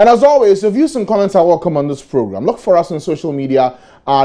And as always, your views and comments are welcome on this program. Look for us on social media.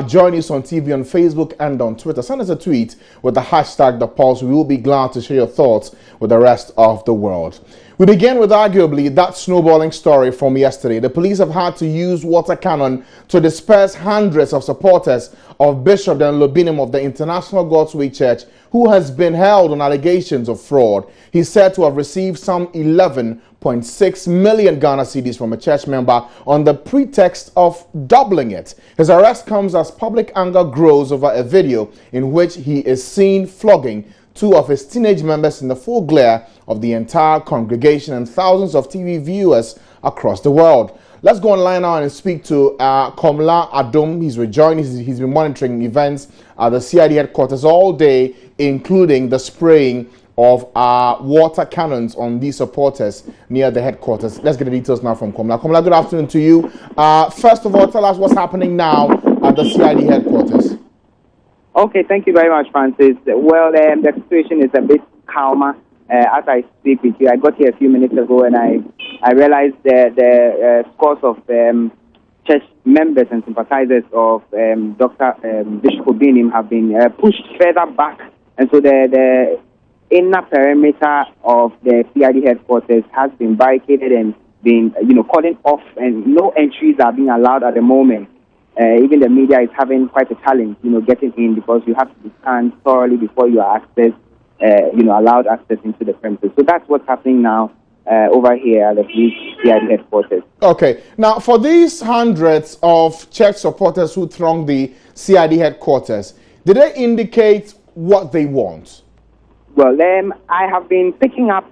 Join us on TV, on Facebook, and on Twitter. Send us a tweet with the hashtag The Pulse. We will be glad to share your thoughts with the rest of the world. We begin with arguably that snowballing story from yesterday. The police have had to use water cannon to disperse hundreds of supporters of Bishop Obinim of the International God's Way Church, who has been held on allegations of fraud. He's said to have received some 11.6 million Ghana cedis from a church member on the pretext of doubling it. His arrest comes as public anger grows over a video in which he is seen flogging two of his teenage members in the full glare of the entire congregation and thousands of TV viewers across the world. Let's go online now and speak to Komla Adom. He's rejoined. He's been monitoring events at the CID headquarters all day, including the spraying of water cannons on these supporters near the headquarters. Let's get the details now from Komla. Komla, good afternoon to you. First of all, tell us what's happening now at the CID headquarters. Okay, thank you very much, Francis. Well, the situation is a bit calmer as I speak with you. I got here a few minutes ago and I realized the scores of church members and sympathizers of Dr. Bishop Obinim have been pushed further back. And so the inner perimeter of the CID headquarters has been barricaded and been, calling off, and no entries are being allowed at the moment. Even the media is having quite a challenge, getting in, because you have to be scanned thoroughly before you are allowed access into the premises. So that's what's happening now over here at the police CID headquarters. Okay. Now, for these hundreds of church supporters who throng the CID headquarters, did they indicate what they want? Well, I have been picking up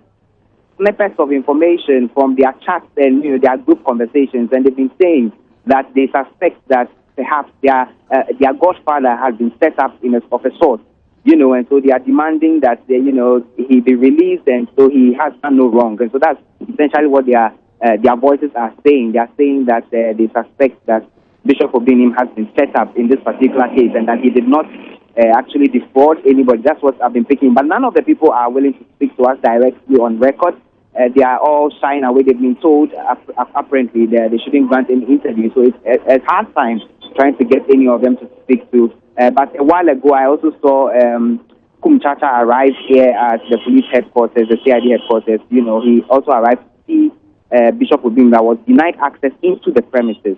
snippets of information from their chats and their group conversations, and they've been saying that they suspect that perhaps their godfather has been set up of a sort, and so they are demanding that he be released, and so he has done no wrong, and so that's essentially what their voices are saying. They are saying that they suspect that Bishop Obinim has been set up in this particular case, and that he did not actually defraud anybody. That's what I've been picking. But none of the people are willing to speak to us directly on record. They are all shying away. They've been told apparently that they shouldn't grant any interview. So it's a hard time trying to get any of them to speak to. But a while ago, I also saw Chacha arrive here at the police headquarters, the CID headquarters. He also arrived to see Bishop Obinim that was denied access into the premises.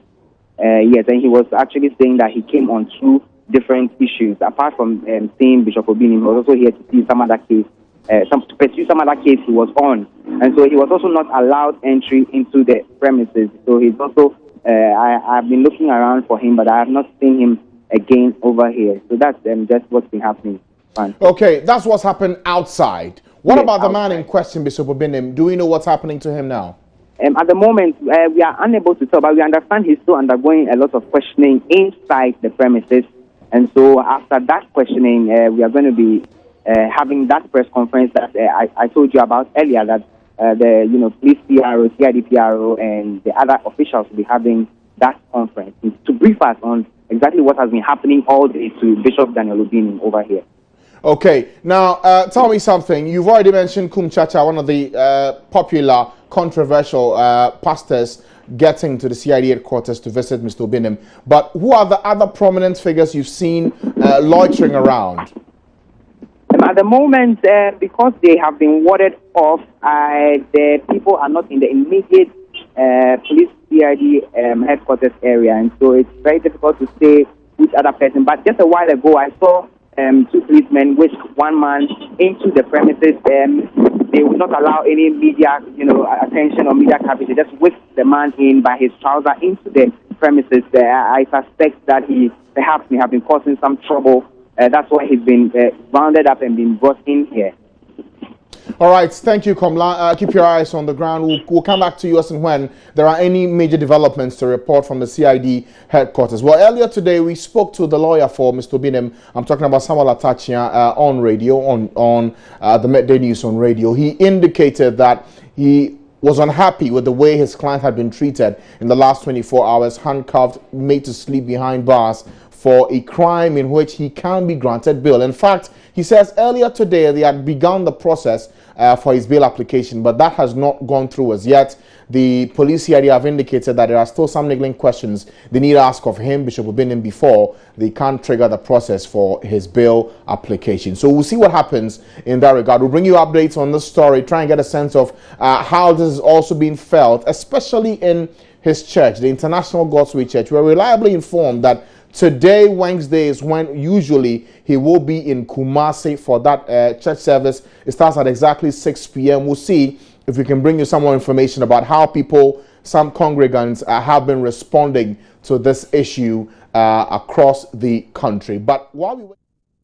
Yes, and he was actually saying that he came on two different issues. Apart from seeing Bishop Obinim, he was also here to see some other case. To pursue some other case he was on, and so he was also not allowed entry into the premises. So he's also, I've been looking around for him, but I have not seen him again over here. So that's just what's been happening. Okay, that's what's happened outside. What about the man in question, Bishop Obinim? Do we know what's happening to him now? At the moment, we are unable to tell, but we understand he's still undergoing a lot of questioning inside the premises, and so after that questioning, we are going to be having that press conference that I told you about earlier, that the police PRO, CID PRO, and the other officials will be having that conference to brief us on exactly what has been happening all day to Bishop Daniel Obinim over here. Okay, now tell me something. You've already mentioned Chacha, one of the popular, controversial pastors getting to the CID headquarters to visit Mr. Obinim. But who are the other prominent figures you've seen loitering around? At the moment, because they have been warded off, the people are not in the immediate police CID headquarters area, and so it's very difficult to say which other person. But just a while ago, I saw two policemen whisk one man into the premises. They would not allow any media, attention or media coverage. They just whisked the man in by his trouser into the premises. I suspect that he perhaps may have been causing some trouble. That's why he's been rounded up and been brought in here. All right, thank you, Komla. Keep your eyes on the ground. We'll come back to you as and when there are any major developments to report from the CID headquarters. Well, earlier today, we spoke to the lawyer for Mr. Obinim. I'm talking about Samuel Atachia on radio, on the Midday News on radio. He indicated that he was unhappy with the way his client had been treated in the last 24 hours, handcuffed, made to sleep behind bars for a crime in which he can be granted bail. In fact, he says earlier today they had begun the process for his bail application, but that has not gone through as yet. The police here have indicated that there are still some niggling questions they need to ask of him, Bishop Obinim, before they can trigger the process for his bail application. So we'll see what happens in that regard. We'll bring you updates on this story, try and get a sense of how this is also being felt, especially in his church, the International God's Way Church. We're reliably informed that today, Wednesday, is when usually he will be in Kumasi for that church service. It starts at exactly 6 p.m. We'll see if we can bring you some more information about how people, some congregants, have been responding to this issue across the country. But while we wait